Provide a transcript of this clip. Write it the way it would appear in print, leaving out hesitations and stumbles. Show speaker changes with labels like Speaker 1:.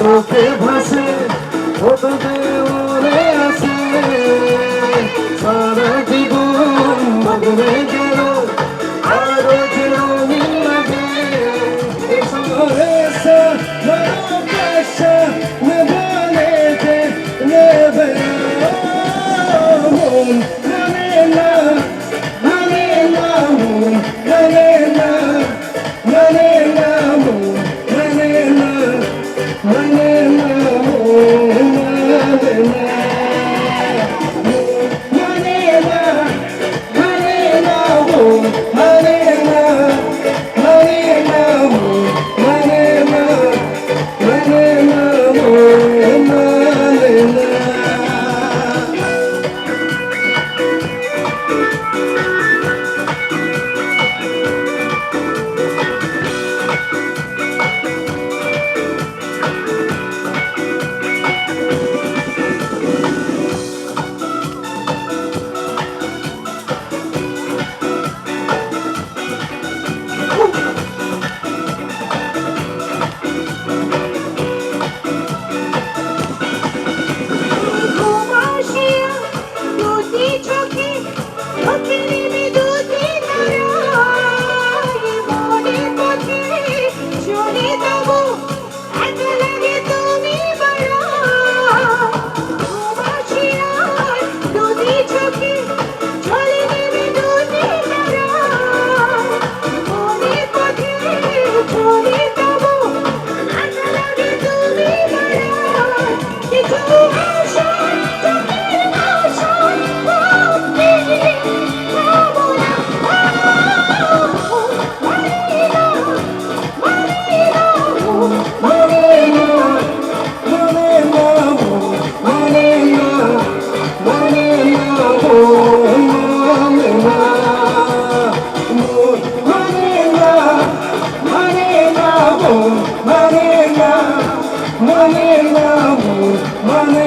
Speaker 1: চোখে ভাসে ওটাতে ওরে আছে সারা জীবন বদলে গেল আরো যে রঙিন লাগে এসে ভালোবাসা নেবে যে নেবে মন মানে না মানে না মন মানে না মানে না মন মানে না মানে না মন মানে না মানে না মানে না মন মানে না মানে না মন মানে না মানে না মন মানে না